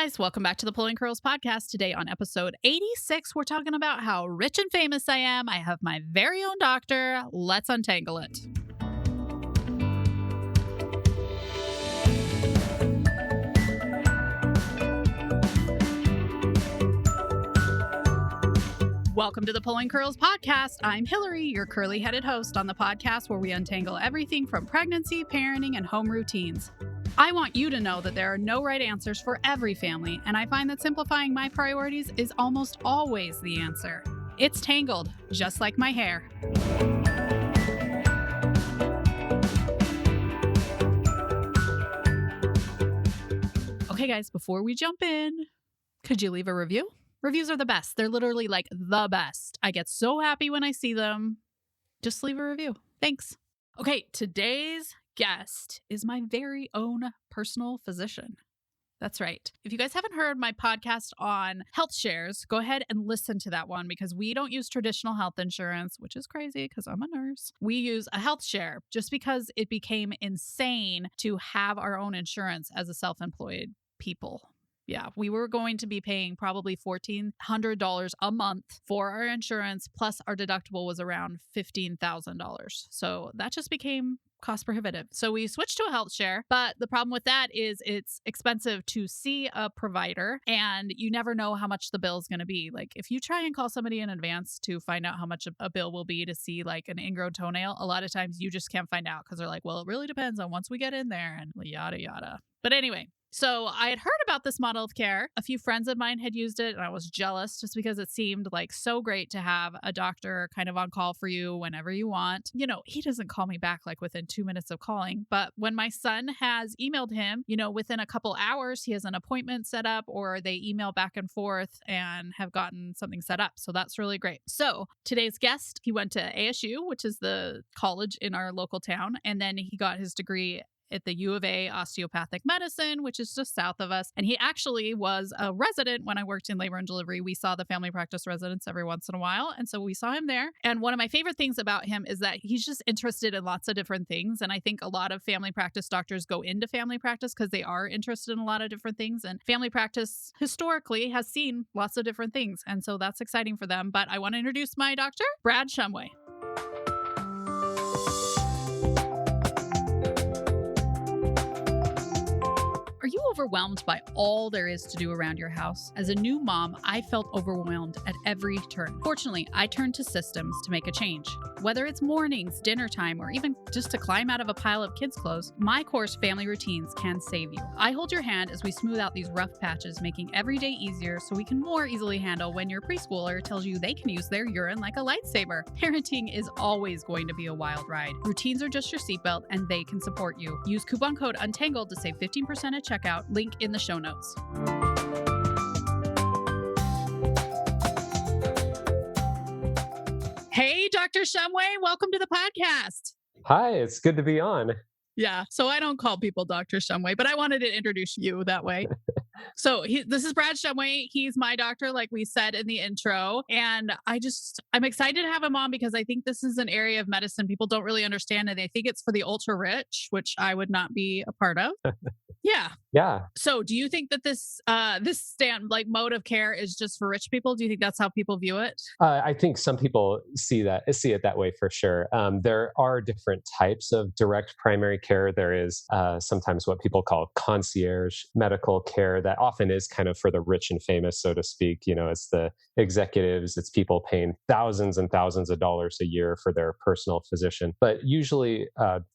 guys, welcome back to the Pulling Curls podcast. Today on episode 86, we're talking about how rich and famous I am. I have my very own doctor. Let's untangle it. Welcome to the Pulling Curls podcast. I'm Hillary, your curly-headed host on the podcast where we untangle everything from pregnancy, parenting, and home routines. I want you to know that there are no right answers for every family, and I find that simplifying my priorities is almost always the answer. It's tangled, just like my hair. Okay, guys, before we jump in, could you leave a review? Reviews are the best. They're literally like the best. I get so happy when I see them. Just leave a review. Thanks. Okay, today's guest is my very own personal physician. That's right. If you guys haven't heard my podcast on health shares, go ahead and listen to that one because we don't use traditional health insurance, which is crazy because I'm a nurse. We use a health share just because it became insane to have our own insurance as a self-employed people. Yeah, we were going to be paying probably $1,400 a month for our insurance, plus our deductible was around $15,000. So that just became cost prohibitive. So we switched to a health share, but the problem with that is it's expensive to see a provider and you never know how much the bill is going to be. Like if you try and call somebody in advance to find out how much a bill will be to see like an ingrown toenail, a lot of times you just can't find out because they're like, well, it really depends on once we get in there and yada, yada. But anyway, so I had heard about this model of care. A few friends of mine had used it and I was jealous just because it seemed like so great to have a doctor kind of on call for you whenever you want. You know, he doesn't call me back like within 2 minutes of calling, but when my son has emailed him, you know, within a couple hours, he has an appointment set up or they email back and forth and have gotten something set up. So that's really great. So today's guest, he went to ASU, which is the college in our local town, and then he got his degree at the U of A Osteopathic Medicine, which is just south of us. And he actually was a resident when I worked in labor and delivery. We saw the family practice residents every once in a while. And so we saw him there. And one of my favorite things about him is that he's just interested in lots of different things. And I think a lot of family practice doctors go into family practice because they are interested in a lot of different things. And family practice historically has seen lots of different things. And so that's exciting for them. But I want to introduce my doctor, Brad Shumway. Are you overwhelmed by all there is to do around your house? As a new mom, I felt overwhelmed at every turn. Fortunately, I turned to systems to make a change. Whether it's mornings, dinner time, or even just to climb out of a pile of kids' clothes, my course Family Routines can save you. I hold your hand as we smooth out these rough patches, making every day easier so we can more easily handle when your preschooler tells you they can use their urine like a lightsaber. Parenting is always going to be a wild ride. Routines are just your seatbelt and they can support you. Use coupon code UNTANGLED to save 15% at checkout. Link in the show notes. Hey, Dr. Shumway, welcome to the podcast. Hi, it's good to be on. Yeah, so I don't call people Dr. Shumway, but I wanted to introduce you that way. So this is Brad Shumway. He's my doctor, like we said in the intro. And I'm excited to have him on because I think this is an area of medicine people don't really understand. And they think it's for the ultra rich, which I would not be a part of. Yeah. Yeah. So do you think that this mode of care is just for rich people? Do you think that's how people view it? I think some people see it that way for sure. There are different types of direct primary care. There is sometimes what people call concierge medical care that often is kind of for the rich and famous, so to speak. You know, it's the executives, it's people paying thousands and thousands of dollars a year for their personal physician. But usually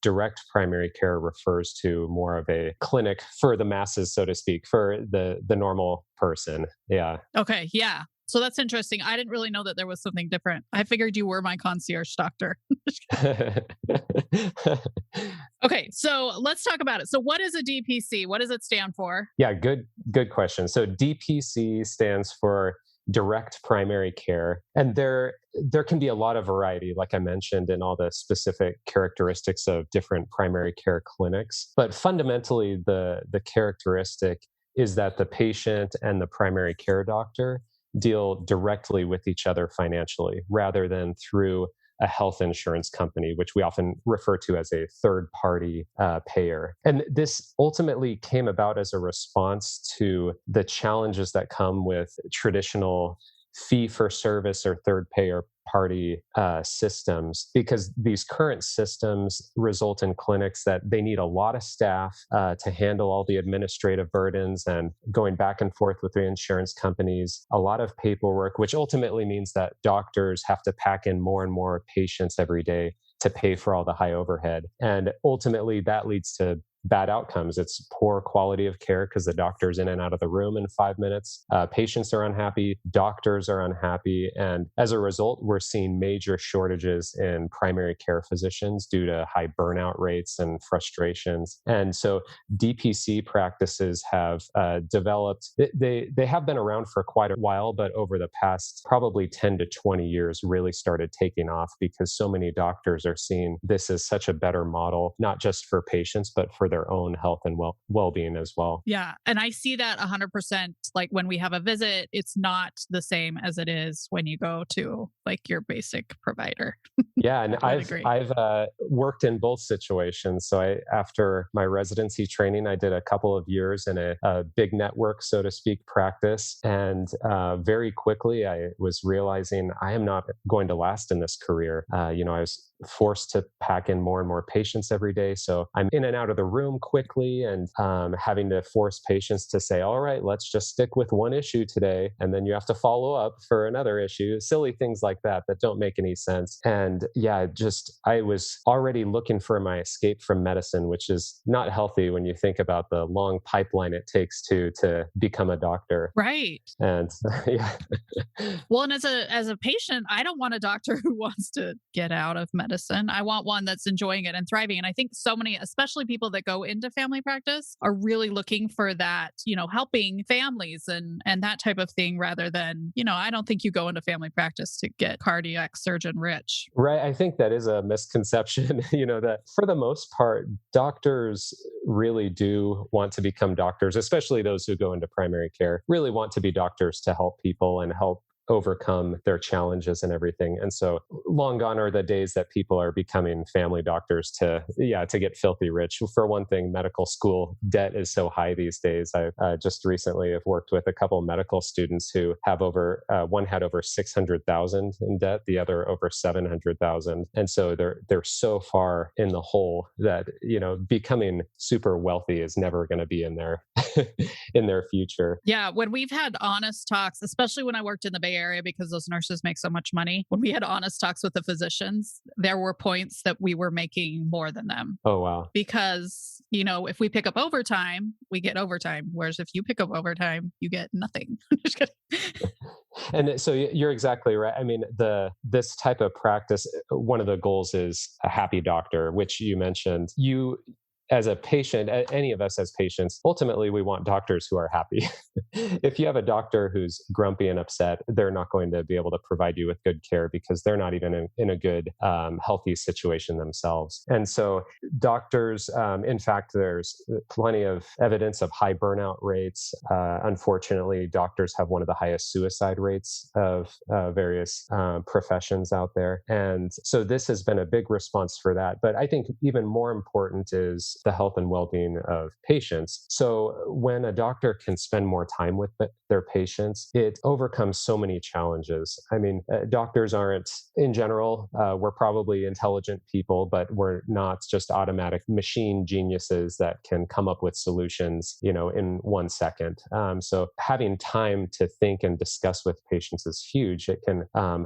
direct primary care refers to more of a clinic for the masses, so to speak, for the normal person. Yeah. Okay. Yeah. So that's interesting. I didn't really know that there was something different. I figured you were my concierge doctor. Okay, so let's talk about it. So what is a DPC? What does it stand for? Yeah, good question. So DPC stands for direct primary care. And there can be a lot of variety, like I mentioned, in all the specific characteristics of different primary care clinics. But fundamentally, the characteristic is that the patient and the primary care doctor deal directly with each other financially rather than through a health insurance company, which we often refer to as a third-party payer. And this ultimately came about as a response to the challenges that come with traditional fee-for-service or third-payer party systems, because these current systems result in clinics that they need a lot of staff to handle all the administrative burdens and going back and forth with the insurance companies, a lot of paperwork, which ultimately means that doctors have to pack in more and more patients every day to pay for all the high overhead. And ultimately that leads to bad outcomes. It's poor quality of care because the doctor's in and out of the room in 5 minutes. Patients are unhappy, doctors are unhappy. And as a result, we're seeing major shortages in primary care physicians due to high burnout rates and frustrations. And so DPC practices have developed, they have been around for quite a while, but over the past probably 10 to 20 years really started taking off because so many doctors are seeing this as such a better model, not just for patients, but for their own health and well-being as well. Yeah. And I see that 100%. Like when we have a visit, it's not the same as it is when you go to like your basic provider. Yeah. And I've worked in both situations. So after my residency training, I did a couple of years in a big network, so to speak, practice. And very quickly, I was realizing I am not going to last in this career. I was forced to pack in more and more patients every day. So I'm in and out of the room quickly and having to force patients to say, all right, let's just stick with one issue today. And then you have to follow up for another issue, silly things like that don't make any sense. And yeah, I was already looking for my escape from medicine, which is not healthy when you think about the long pipeline it takes to become a doctor. Right. And yeah. Well, and as a patient, I don't want a doctor who wants to get out of medicine. I want one that's enjoying it and thriving. And I think so many, especially people that go into family practice, are really looking for that, helping families and that type of thing rather than, I don't think you go into family practice to get cardiac surgeon rich. Right. I think that is a misconception, that for the most part, doctors really do want to become doctors, especially those who go into primary care, really want to be doctors to help people and help overcome their challenges and everything. And so long gone are the days that people are becoming family doctors to get filthy rich. For one thing, medical school debt is so high these days. I just recently have worked with a couple of medical students who have one had over 600,000 in debt, the other over 700,000. And so they're so far in the hole that, becoming super wealthy is never going to be in their in their future. Yeah. When we've had honest talks, especially when I worked in the Bay Area, because those nurses make so much money, when we had honest talks with the physicians, there were points that we were making more than them. Oh, wow. Because, if we pick up overtime, we get overtime. Whereas if you pick up overtime, you get nothing. Just kidding. And so you're exactly right. I mean, this type of practice, one of the goals is a happy doctor, which you mentioned. As a patient, any of us as patients, ultimately we want doctors who are happy. If you have a doctor who's grumpy and upset, they're not going to be able to provide you with good care because they're not even in a good, healthy situation themselves. And so doctors, in fact, there's plenty of evidence of high burnout rates. Unfortunately, doctors have one of the highest suicide rates of various professions out there. And so this has been a big response for that. But I think even more important is the health and well-being of patients. So when a doctor can spend more time with their patients, it overcomes so many challenges. I mean, doctors aren't, in general, we're probably intelligent people, but we're not just automatic machine geniuses that can come up with solutions, in 1 second. So having time to think and discuss with patients is huge. It can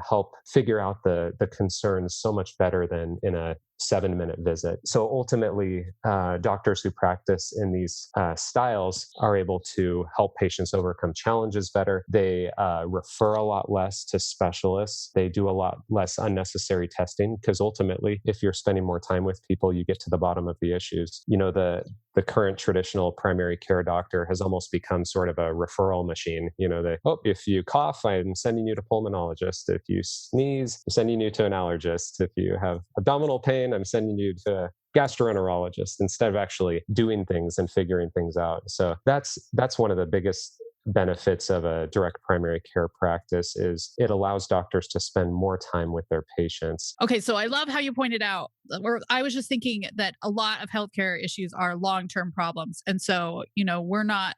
help figure out the concerns so much better than in a 7-minute visit. So ultimately, doctors who practice in these styles are able to help patients overcome challenges better. They refer a lot less to specialists. They do a lot less unnecessary testing because ultimately, if you're spending more time with people, you get to the bottom of the issues. The current traditional primary care doctor has almost become sort of a referral machine. If you cough, I'm sending you to pulmonologist. If you sneeze, I'm sending you to an allergist. If you have abdominal pain, I'm sending you to a gastroenterologist instead of actually doing things and figuring things out. So that's one of the biggest benefits of a direct primary care practice is it allows doctors to spend more time with their patients. Okay, so I love how you pointed out, or I was just thinking that a lot of healthcare issues are long-term problems. And so, we're not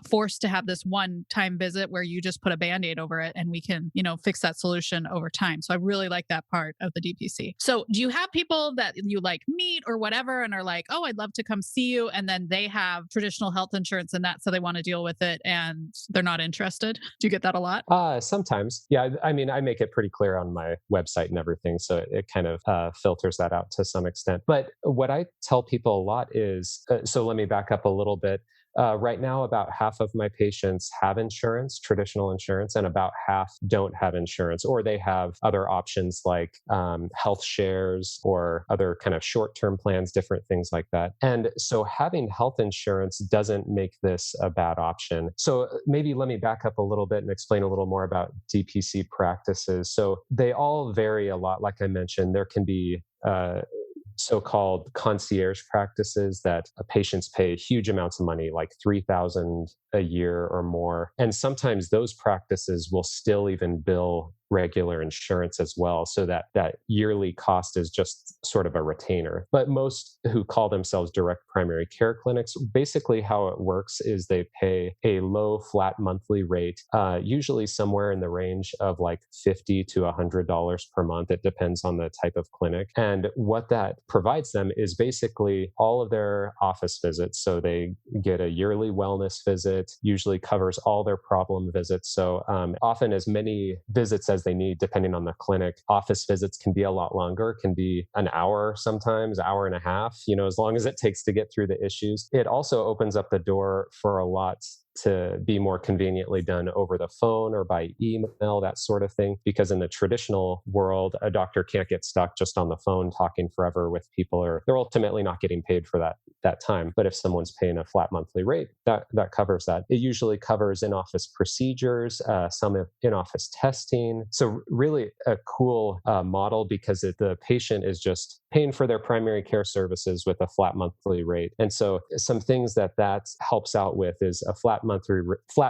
forced to have this one-time visit where you just put a Band-Aid over it and we can, fix that solution over time. So I really like that part of the DPC. So do you have people that you like meet or whatever and are like, "Oh, I'd love to come see you," and then they have traditional health insurance and that, so they want to deal with it and they're not interested? Do you get that a lot? Sometimes. Yeah. I mean, I make it pretty clear on my website and everything. So it kind of filters that out to some extent. But what I tell people a lot is so let me back up a little bit. Right now, about half of my patients have insurance, traditional insurance, and about half don't have insurance, or they have other options like health shares or other kind of short-term plans, different things like that. And so having health insurance doesn't make this a bad option. So maybe let me back up a little bit and explain a little more about DPC practices. So they all vary a lot. Like I mentioned, there can be so-called concierge practices that patients pay huge amounts of money, like $3,000 a year or more. And sometimes those practices will still even bill regular insurance as well. So that yearly cost is just sort of a retainer. But most who call themselves direct primary care clinics, basically how it works is they pay a low flat monthly rate, usually somewhere in the range of like $50 to $100 per month. It depends on the type of clinic. And what that provides them is basically all of their office visits. So they get a yearly wellness visit, usually covers all their problem visits. So often as many visits as they need, depending on the clinic. Office visits can be a lot longer, can be an hour sometimes, hour and a half, as long as it takes to get through the issues. It also opens up the door for a lot to be more conveniently done over the phone or by email, that sort of thing. Because in the traditional world, a doctor can't get stuck just on the phone talking forever with people, or they're ultimately not getting paid for that time. But if someone's paying a flat monthly rate, that covers that. It usually covers in-office procedures, some in-office testing. So really a cool model because the patient is just paying for their primary care services with a flat monthly rate. And so some things that helps out with is a flat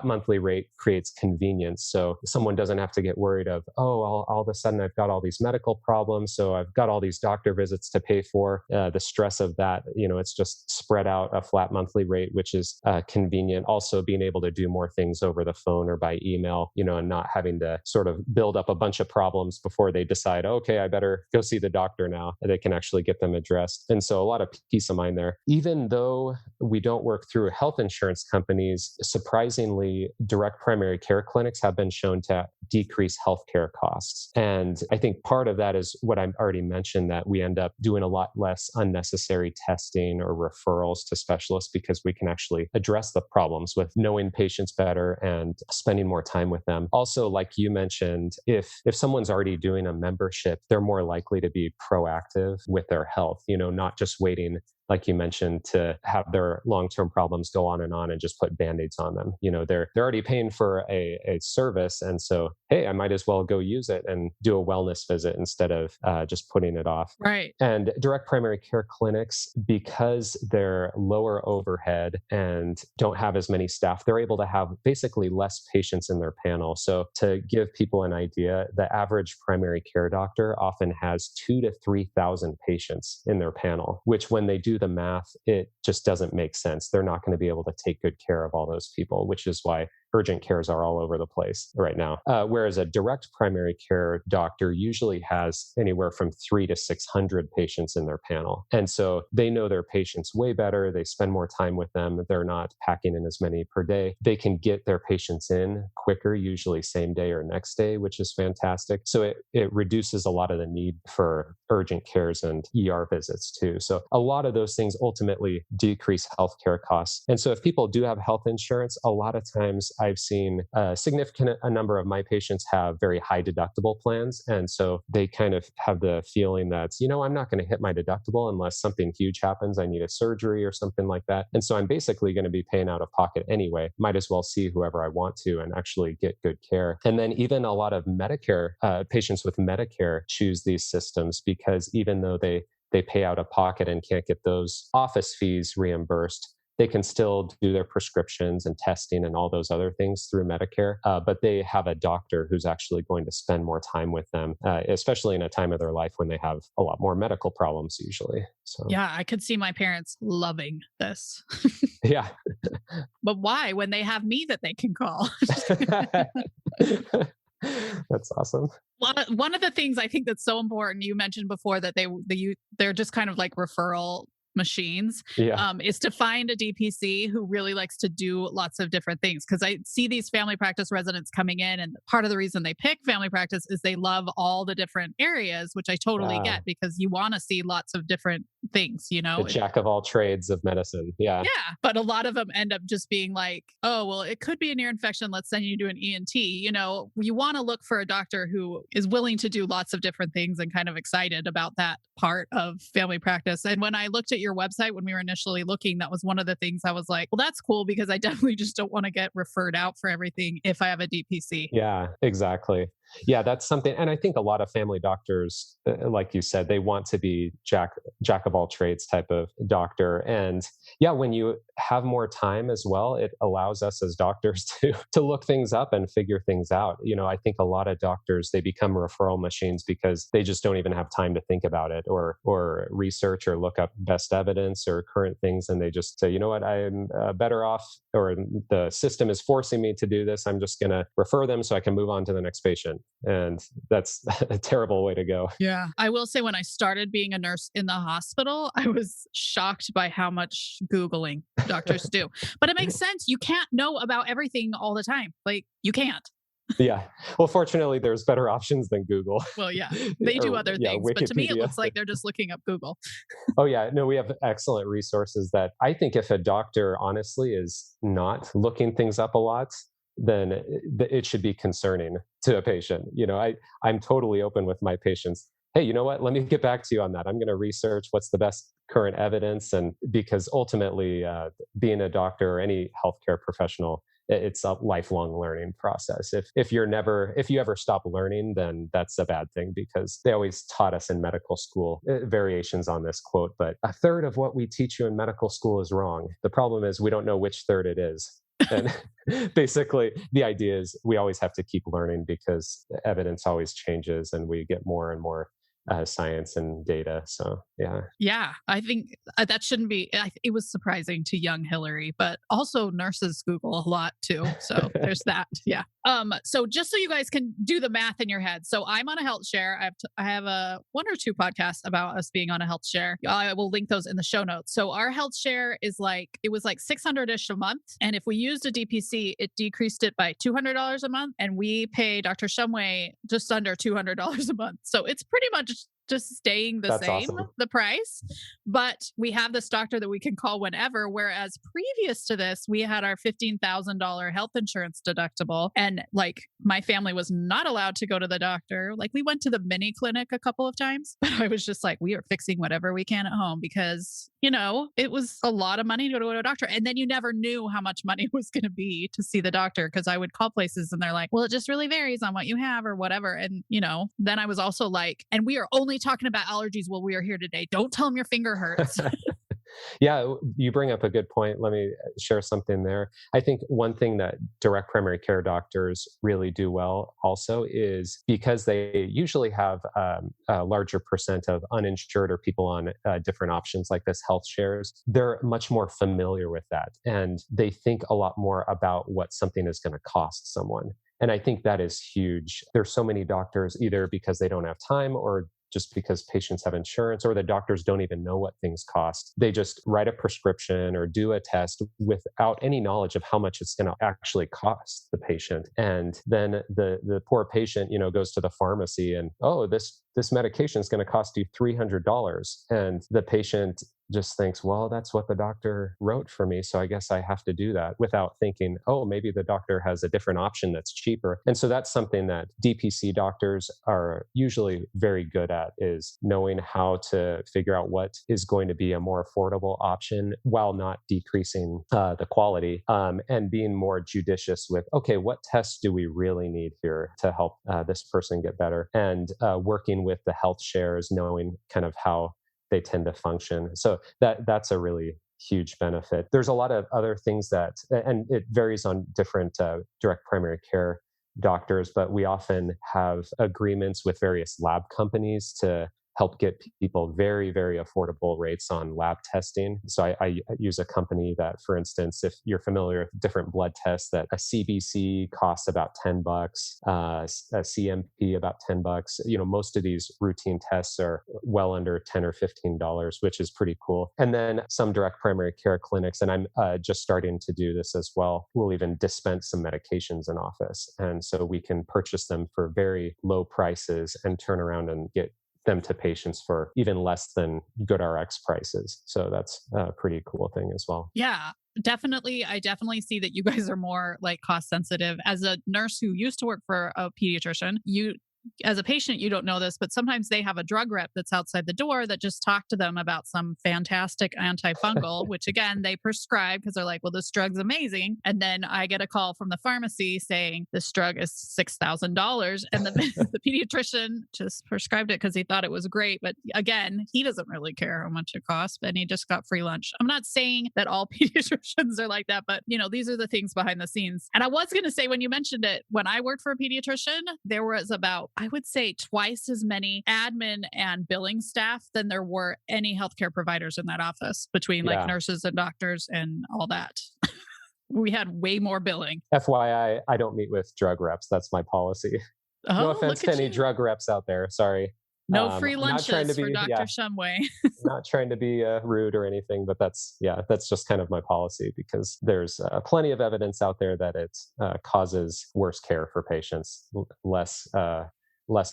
monthly rate creates convenience. So someone doesn't have to get worried of, all of a sudden I've got all these medical problems. So I've got all these doctor visits to pay for. The stress of that, it's just spread out a flat monthly rate, which is convenient. Also being able to do more things over the phone or by email, and not having to sort of build up a bunch of problems before they decide, okay, I better go see the doctor now. They can actually get them addressed. And so a lot of peace of mind there. Even though we don't work through health insurance companies, surprisingly, direct primary care clinics have been shown to decrease healthcare costs. And I think part of that is what I already mentioned, that we end up doing a lot less unnecessary testing or referrals to specialists because we can actually address the problems with knowing patients better and spending more time with them. Also, like you mentioned, if someone's already doing a membership, they're more likely to be proactive with their health, not just waiting, like you mentioned, to have their long-term problems go on and just put Band-Aids on them. They're already paying for a service. And so, hey, I might as well go use it and do a wellness visit instead of just putting it off. Right. And direct primary care clinics, because they're lower overhead and don't have as many staff, they're able to have basically less patients in their panel. So to give people an idea, the average primary care doctor often has 2,000 to 3,000 patients in their panel, which when they do the math, it just doesn't make sense. They're not going to be able to take good care of all those people, which is why urgent cares are all over the place right now. Whereas a direct primary care doctor usually has anywhere from 300 to 600 patients in their panel. And so they know their patients way better. They spend more time with them. They're not packing in as many per day. They can get their patients in quicker, usually same day or next day, which is fantastic. So it reduces a lot of the need for urgent cares and ER visits too. So a lot of those things ultimately decrease healthcare costs. And so if people do have health insurance, a lot of times I've seen a number of my patients have very high deductible plans. And so they kind of have the feeling that, I'm not going to hit my deductible unless something huge happens. I need a surgery or something like that. And so I'm basically going to be paying out of pocket anyway. Might as well see whoever I want to and actually get good care. And then even a lot of Medicare patients with Medicare choose these systems because even though they pay out of pocket and can't get those office fees reimbursed, they can still do their prescriptions and testing and all those other things through Medicare, but they have a doctor who's actually going to spend more time with them, especially in a time of their life when they have a lot more medical problems usually. So Yeah, I could see my parents loving this. yeah. But why when they have me that they can call? That's awesome. One of the things I think that's so important, you mentioned before that they're just kind of like referral machines, Yeah. is to find a DPC who really likes to do lots of different things. Because I see these family practice residents coming in, and part of the reason they pick family practice is they love all the different areas, which I totally get because you want to see lots of different things, The jack of all trades of medicine. Yeah. Yeah, but a lot of them end up just being like, oh, well, it could be an ear infection. Let's send you to an ENT. You want to look for a doctor who is willing to do lots of different things and kind of excited about that part of family practice. And when I looked at your website when we were initially looking, that was one of the things I was like, well, that's cool because I definitely just don't want to get referred out for everything if I have a DPC. Yeah, exactly. Yeah, that's something. And I think a lot of family doctors, like you said, they want to be jack of all trades type of doctor. And yeah, when you have more time as well, it allows us as doctors to look things up and figure things out. I think a lot of doctors, they become referral machines because they just don't even have time to think about it or research or look up best evidence or current things. And they just say, you know what, I'm better off, or the system is forcing me to do this. I'm just going to refer them so I can move on to the next patient. And that's a terrible way to go. Yeah. I will say when I started being a nurse in the hospital, I was shocked by how much Googling doctors do. But it makes sense. You can't know about everything all the time. Like, you can't. Yeah. Well, fortunately, there's better options than Google. Well, yeah, they do other things. But to me, it Wikipedia. looks like they're just looking up Google. Oh, yeah. No, we have excellent resources that I think if a doctor honestly is not looking things up a lot, then it should be concerning to a patient. I'm totally open with my patients. Hey, you know what? Let me get back to you on that. I'm going to research what's the best current evidence. And because ultimately, being a doctor or any healthcare professional, it's a lifelong learning process. If you ever stop learning, then that's a bad thing, because they always taught us in medical school, variations on this quote, but a third of what we teach you in medical school is wrong. The problem is we don't know which third it is. And basically, the idea is we always have to keep learning because the evidence always changes and we get more and more science and data. So, yeah. Yeah, I think that shouldn't be. It was surprising to young Hillary, but also nurses Google a lot too. So there's that. Yeah. So just so you guys can do the math in your head. So I'm on a health share. I have a one or two podcasts about us being on a health share. I will link those in the show notes. So our health share it was like $600-ish a month. And if we used a DPC, it decreased it by $200 a month. And we pay Dr. Shumway just under $200 a month. So it's pretty much just staying the That's same, awesome. the price. But we have this doctor that we can call whenever. Whereas previous to this, we had our $15,000 health insurance deductible. And like my family was not allowed to go to the doctor. Like we went to the mini clinic a couple of times, but I was just like, we are fixing whatever we can at home because, it was a lot of money to go to a doctor. And then you never knew how much money it was going to be to see the doctor. Cause I would call places and they're like, well, it just really varies on what you have or whatever. And, then I was also like, and we are only talking about allergies while we are here today. Don't tell them your finger hurts. Yeah, you bring up a good point. Let me share something there. I think one thing that direct primary care doctors really do well also is because they usually have a larger percent of uninsured or people on different options like this health shares, they're much more familiar with that. And they think a lot more about what something is going to cost someone. And I think that is huge. There's so many doctors, either because they don't have time or just because patients have insurance, or the doctors don't even know what things cost. They just write a prescription or do a test without any knowledge of how much it's going to actually cost the patient. And then the poor patient, goes to the pharmacy and, oh, this medication is going to cost you $300. And the patient just thinks, well, that's what the doctor wrote for me, so I guess I have to do that, without thinking, oh, maybe the doctor has a different option that's cheaper. And so that's something that DPC doctors are usually very good at, is knowing how to figure out what is going to be a more affordable option while not decreasing the quality, and being more judicious with, okay, what tests do we really need here to help this person get better? And working with the health shares, knowing kind of how they tend to function. So that's a really huge benefit. There's a lot of other things and it varies on different direct primary care doctors, but we often have agreements with various lab companies to help get people very, very affordable rates on lab testing. So I use a company that, for instance, if you're familiar with different blood tests, that a CBC costs about $10, a CMP about $10. Most of these routine tests are well under $10 or $15, which is pretty cool. And then some direct primary care clinics, and I'm just starting to do this as well, will even dispense some medications in office. And so we can purchase them for very low prices and turn around and get them to patients for even less than GoodRx prices. So that's a pretty cool thing as well. Yeah, definitely. I definitely see that you guys are more like cost sensitive. As a nurse who used to work for a pediatrician, as a patient, you don't know this, but sometimes they have a drug rep that's outside the door that just talked to them about some fantastic antifungal, which again, they prescribe because they're like, well, this drug's amazing. And then I get a call from the pharmacy saying this drug is $6,000. And the pediatrician just prescribed it because he thought it was great. But again, he doesn't really care how much it costs, and he just got free lunch. I'm not saying that all pediatricians are like that, but these are the things behind the scenes. And I was going to say, when you mentioned it, when I worked for a pediatrician, there was about, I would say, twice as many admin and billing staff than there were any healthcare providers in that office, between like nurses and doctors and all that. We had way more billing. FYI, I don't meet with drug reps. That's my policy. No offense to any drug reps out there. Sorry. No free lunches for Dr. Shumway. Not trying to be rude or anything, but that's just kind of my policy, because there's plenty of evidence out there that it causes worse care for patients, less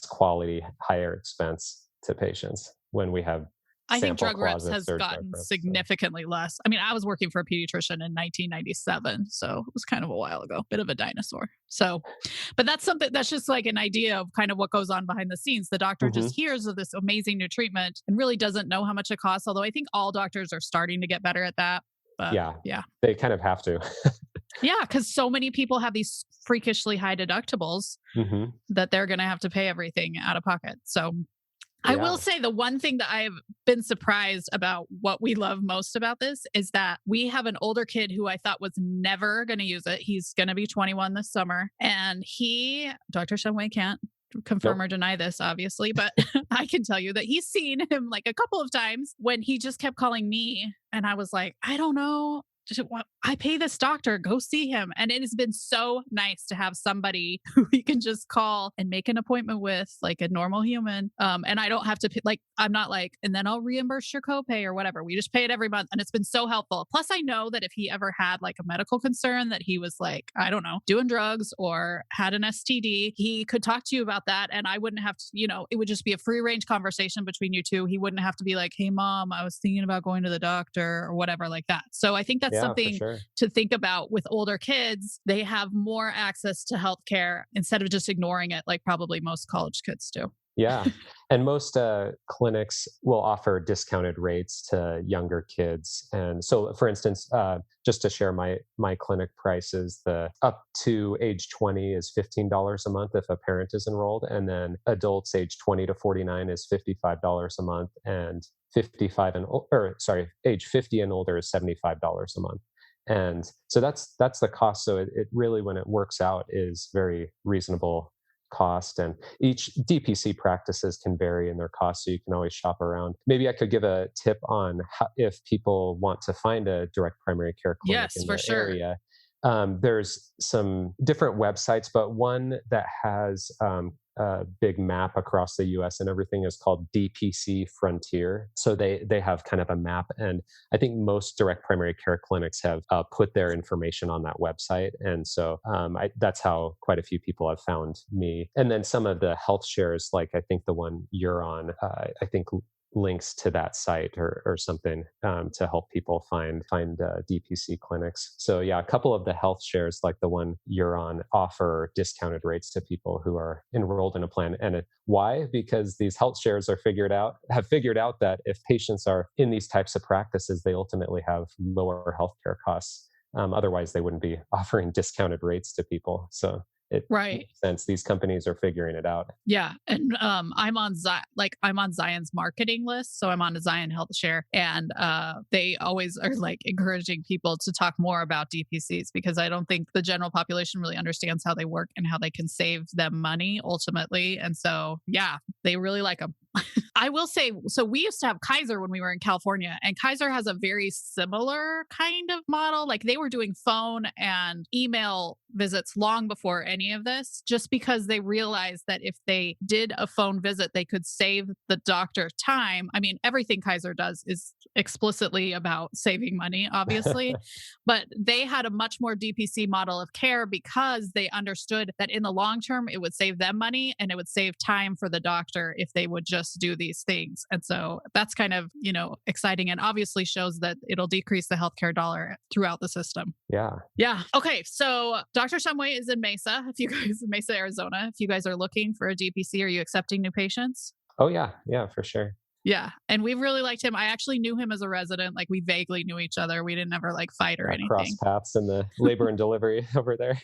quality, higher expense to patients when we have. I think drug reps has gotten significantly less. I mean, I was working for a pediatrician in 1997, so it was kind of a while ago, bit of a dinosaur. So, but that's just like an idea of kind of what goes on behind the scenes. The doctor just hears of this amazing new treatment and really doesn't know how much it costs. Although I think all doctors are starting to get better at that. But yeah, they kind of have to. Yeah, because so many people have these freakishly high deductibles that they're going to have to pay everything out of pocket. So I will say the one thing that I've been surprised about, what we love most about this, is that we have an older kid who I thought was never going to use it. He's going to be 21 this summer. And Dr. Shumway can't confirm or deny this, obviously, but I can tell you that he's seen him like a couple of times when he just kept calling me. And I was like, I don't know. I pay this doctor, go see him. And it has been so nice to have somebody who you can just call and make an appointment with, like a normal human. And I don't have to pay, I'm not like, and then I'll reimburse your copay or whatever. We just pay it every month. And it's been so helpful. Plus, I know that if he ever had like a medical concern, that he was like, I don't know, doing drugs or had an STD, he could talk to you about that. And I wouldn't have to, it would just be a free range conversation between you two. He wouldn't have to be like, hey, mom, I was thinking about going to the doctor or whatever like that. So I think that's something to think about with older kids. They have more access to healthcare instead of just ignoring it, like probably most college kids do. Yeah. And most clinics will offer discounted rates to younger kids. And so, for instance, just to share my clinic prices, the up to age 20 is $15 a month if a parent is enrolled. And then adults age 20 to 49 is $55 a month. And age 50 and older is $75 a month. And so that's the cost. So it really, when it works out, is very reasonable cost. And each DPC practices can vary in their cost, so you can always shop around. Maybe I could give a tip on how, if people want to find a direct primary care clinic in their area. There's some different websites, but one that has a big map across the US and everything is called DPC Frontier. So they have kind of a map, and I think most direct primary care clinics have put their information on that website. And so that's how quite a few people have found me. And then some of the health shares, like I think the one you're on, I think links to that site or something to help people find DPC clinics. So yeah, a couple of the health shares, like the one you're on, offer discounted rates to people who are enrolled in a plan. And why? Because these health shares have figured out that if patients are in these types of practices, they ultimately have lower healthcare costs. Otherwise, they wouldn't be offering discounted rates to people. So it Right. makes sense. These companies are figuring it out. Yeah. And I'm on I'm on Zion's marketing list. So I'm on a Zion Healthshare. And they always are like encouraging people to talk more about DPCs because I don't think the general population really understands how they work and how they can save them money ultimately. And so, yeah, they really like them. I will say, so we used to have Kaiser when we were in California, and Kaiser has a very similar kind of model. Like they were doing phone and email visits long before any of this, just because they realized that if they did a phone visit, they could save the doctor time. I mean, everything Kaiser does is explicitly about saving money, obviously, but they had a much more DPC model of care because they understood that in the long term, it would save them money and it would save time for the doctor if they would just do these things. And so that's kind of, exciting and obviously shows that it'll decrease the healthcare dollar throughout the system. Yeah. Yeah. Okay. So Dr. Shumway is in Mesa. Mesa, Arizona, if you guys are looking for a DPC, are you accepting new patients? Oh, yeah. Yeah, for sure. Yeah. And we really liked him. I actually knew him as a resident. Like we vaguely knew each other. We didn't ever like fight or anything. Cross paths in the labor and delivery over there.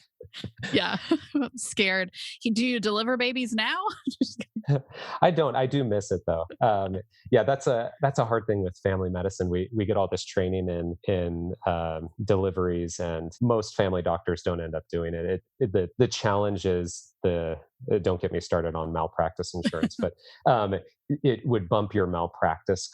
Yeah. I'm scared. Do you deliver babies now? I don't. I do miss it though. Yeah, that's a hard thing with family medicine. We get all this training in deliveries, and most family doctors don't end up doing it. The challenge is don't get me started on malpractice insurance, but it would bump your malpractice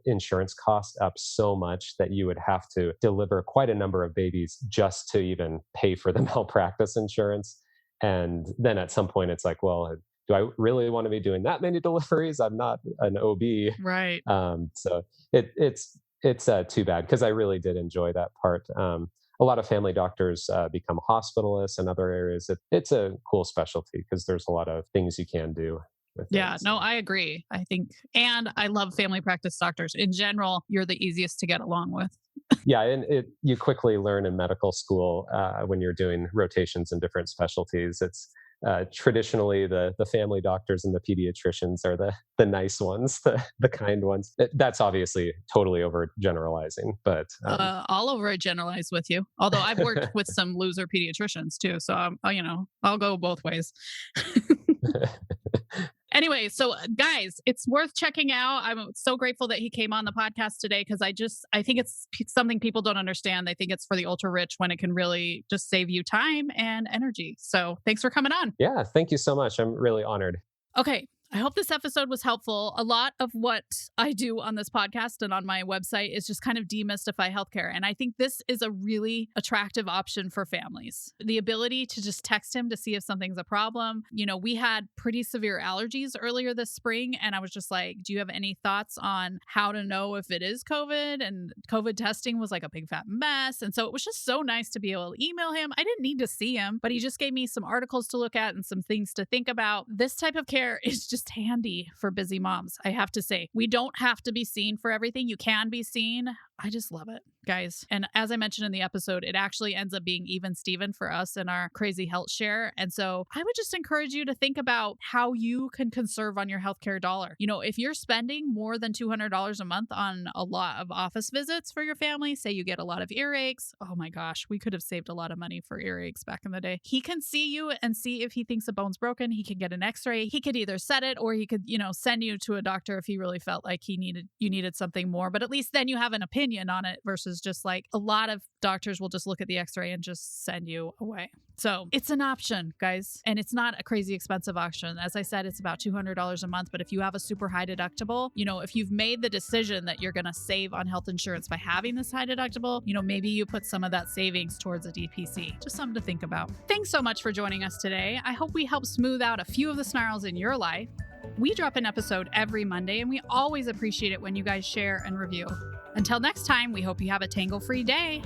insurance cost up so much that you would have to deliver quite a number of babies just to even pay for the malpractice insurance. And then at some point it's like, well, do I really want to be doing that many deliveries? I'm not an OB. Right. So it's too bad because I really did enjoy that part. A lot of family doctors become hospitalists in other areas. It's a cool specialty because there's a lot of things you can do. Yeah, no, I agree. I think, and I love family practice doctors. In general, you're the easiest to get along with. Yeah, and you quickly learn in medical school when you're doing rotations in different specialties. It's traditionally the family doctors and the pediatricians are the nice ones, the kind ones. That's obviously totally overgeneralizing, but I'll overgeneralize with you. Although I've worked with some loser pediatricians too, so I'll go both ways. Anyway, so guys, it's worth checking out. I'm so grateful that he came on the podcast today because I think it's something people don't understand. They think it's for the ultra rich when it can really just save you time and energy. So thanks for coming on. Yeah, thank you so much. I'm really honored. Okay. I hope this episode was helpful. A lot of what I do on this podcast and on my website is just kind of demystify healthcare. And I think this is a really attractive option for families. The ability to just text him to see if something's a problem. We had pretty severe allergies earlier this spring. And I was just like, do you have any thoughts on how to know if it is COVID? And COVID testing was like a big fat mess. And so it was just so nice to be able to email him. I didn't need to see him, but he just gave me some articles to look at and some things to think about. This type of care is just handy for busy moms. I have to say, we don't have to be seen for everything. You can be seen. I just love it, guys. And as I mentioned in the episode, it actually ends up being even Steven for us in our crazy health share. And so I would just encourage you to think about how you can conserve on your healthcare dollar. If you're spending more than $200 a month on a lot of office visits for your family, say you get a lot of earaches. Oh my gosh, we could have saved a lot of money for earaches back in the day. He can see you and see if he thinks a bone's broken. He can get an x-ray. He could either set it or he could, send you to a doctor if he really felt like you needed something more. But at least then you have an opinion on it versus just like a lot of doctors will just look at the x-ray and just send you away. So it's an option, guys. And it's not a crazy expensive option. As I said, it's about $200 a month. But if you have a super high deductible, if you've made the decision that you're going to save on health insurance by having this high deductible, maybe you put some of that savings towards a DPC. Just something to think about. Thanks so much for joining us today. I hope we helped smooth out a few of the snarls in your life. We drop an episode every Monday, and we always appreciate it when you guys share and review. Until next time, we hope you have a tangle-free day.